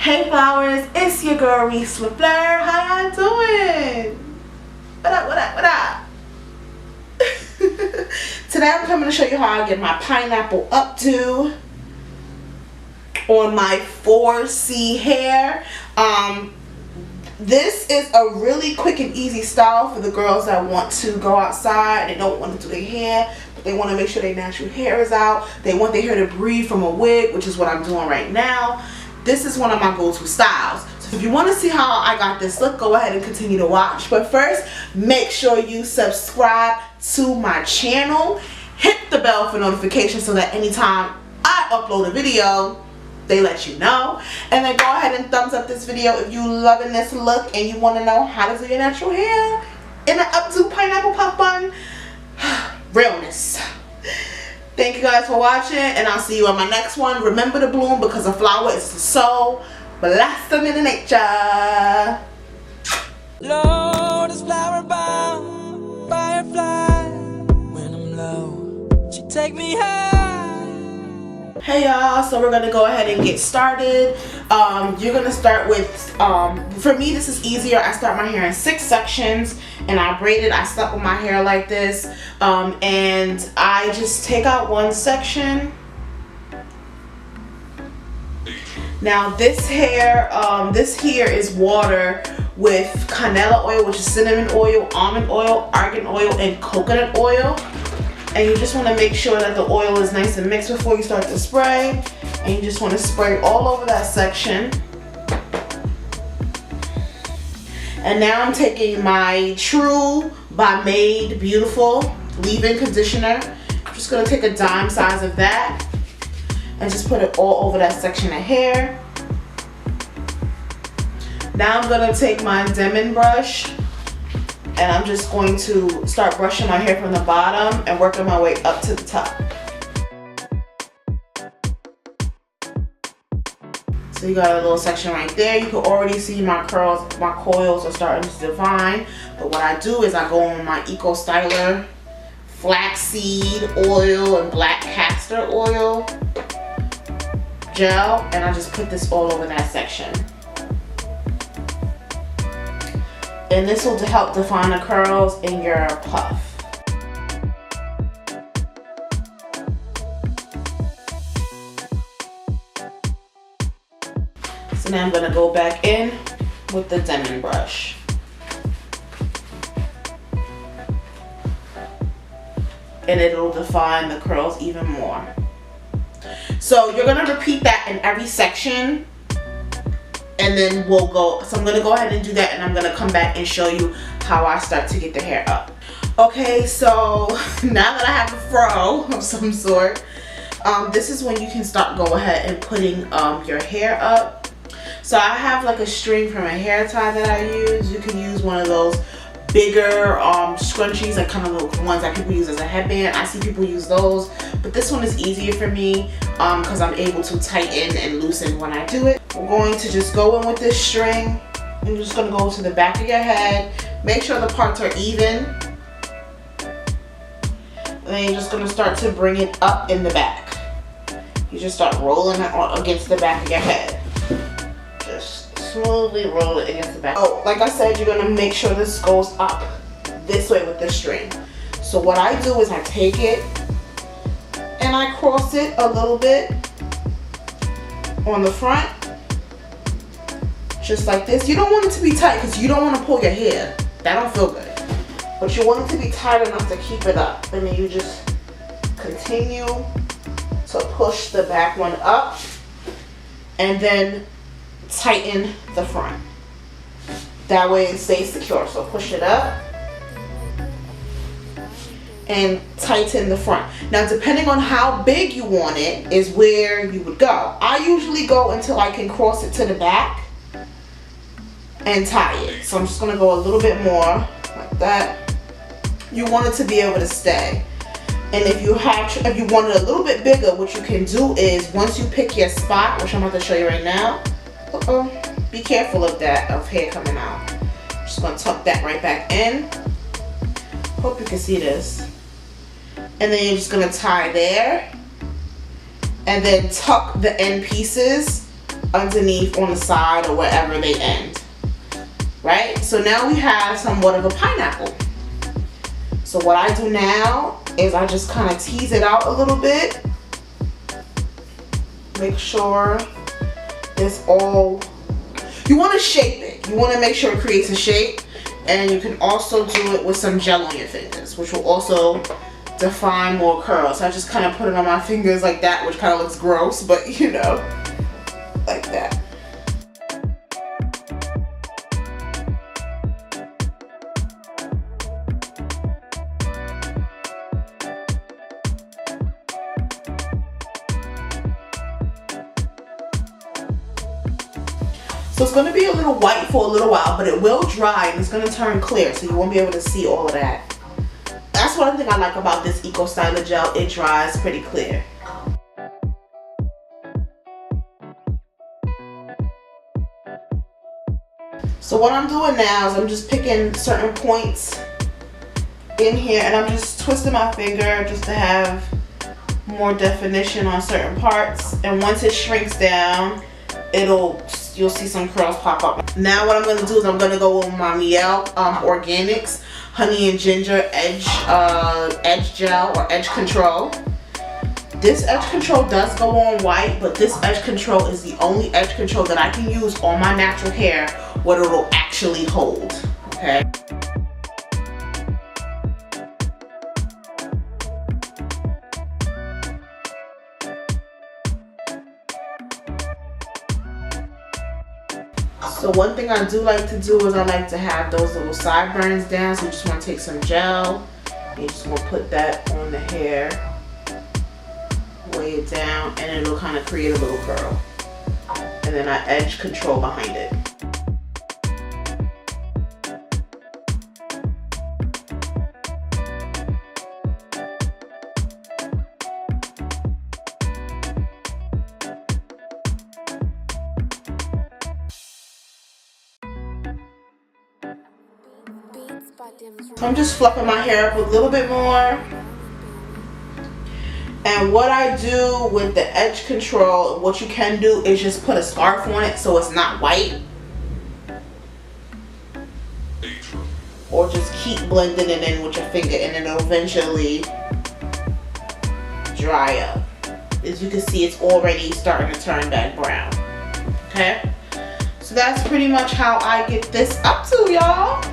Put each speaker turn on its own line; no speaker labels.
Hey flowers, it's your girl Reese LaFleur. How y'all doing? What up, what up, what up? Today I'm coming to show you how I get my pineapple updo on my 4C hair. This is a really quick and easy style for the girls that want to go outside. They don't want to do their hair, but they want to make sure their natural hair is out. They want their hair to breathe from a wig, which is what I'm doing right now. This is one of my go-to styles. So if you want to see how I got this look, go ahead and continue to watch. But first, make sure you subscribe to my channel. Hit the bell for notifications so that anytime I upload a video, they let you know. And then go ahead and thumbs up this video if you loving this look and you want to know how to do your natural hair in an updo pineapple puff bun. Realness. Thank you guys for watching, and I'll see you on my next one. Remember to bloom, because a flower is so blossom in nature.
Lord is flower bound, firefly. When I'm low, she take me high.
Hey y'all, so we're gonna go ahead and get started. You're gonna start with, for me this is easier. I start my hair in 6 sections and I braid it. I start with my hair like this, and I just take out one section. Now this hair, this here is water with canola oil, which is cinnamon oil, almond oil, argan oil, and coconut oil. And you just want to make sure that the oil is nice and mixed before you start to spray. And you just want to spray all over that section. And now I'm taking my True by Made Beautiful leave-in conditioner. I'm just going to take a dime size of that and just put it all over that section of hair. Now I'm going to take my Denman brush, and I'm just going to start brushing my hair from the bottom and working my way up to the top. So you got a little section right there. You can already see my curls, my coils are starting to define. But what I do is I go on my Eco Styler flaxseed oil and black castor oil gel, and I just put this all over that section. And this will help define the curls in your puff. So now I'm going to go back in with the Denman brush. And it'll define the curls even more. So you're going to repeat that in every section. And then we'll go, so I'm going to go ahead and do that, and I'm going to come back and show you how I start to get the hair up. Okay, so now that I have a fro of some sort, this is when you can start go ahead and putting your hair up. So I have like a string from a hair tie that I use. You can use one of those bigger scrunchies, like kind of the ones that people use as a headband. I see people use those, but this one is easier for me because I'm able to tighten and loosen when I do it. We're going to just go in with this string. I'm just going to go to the back of your head. Make sure the parts are even. And then you're just going to start to bring it up in the back. You just start rolling it against the back of your head. Just smoothly roll it against the back. Oh, like I said, you're going to make sure this goes up this way with the string. So what I do is I take it and I cross it a little bit on the front. Just like this. You don't want it to be tight because you don't want to pull your hair. That don't feel good. But you want it to be tight enough to keep it up. And then you just continue to push the back one up. And then tighten the front. That way it stays secure. So push it up. And tighten the front. Now depending on how big you want it is where you would go. I usually go until I can cross it to the back and tie it. So I'm just going to go a little bit more like that. You want it to be able to stay. And if you want it a little bit bigger, what you can do is once you pick your spot, which I'm about to show you right now. Be careful of that, of hair coming out. I'm just going to tuck that right back in. Hope you can see this. And then you're just going to tie there. And then tuck the end pieces underneath on the side or wherever they end. Right? So now we have somewhat of a pineapple. So what I do now is I just kind of tease it out a little bit. Make sure it's all, you want to shape it. You want to make sure it creates a shape. And you can also do it with some gel on your fingers, which will also define more curls. So I just kind of put it on my fingers like that, which kind of looks gross, but you know, like that. So it's going to be a little white for a little while, but it will dry and it's going to turn clear, so you won't be able to see all of that. That's one thing I like about this Eco Styler gel. It dries pretty clear. So what I'm doing now is I'm just picking certain points in here and I'm just twisting my finger just to have more definition on certain parts. And once it shrinks down, you'll see some curls pop up. Now what I'm going to do is I'm going to go with my Mielle Organics Honey and Ginger Edge Gel or Edge Control. This Edge Control does go on white, but this Edge Control is the only Edge Control that I can use on my natural hair where it will actually hold. Okay. So one thing I do like to do is I like to have those little sideburns down. So you just want to take some gel and you just want to put that on the hair, weigh it down, and it'll kind of create a little curl. And then I edge control behind it. So I'm just fluffing my hair up a little bit more. And what I do with the Edge Control, what you can do is just put a scarf on it so it's not white. Or just keep blending it in with your finger and it'll eventually dry up. As you can see, it's already starting to turn back brown. Okay? So that's pretty much how I get this up to, y'all.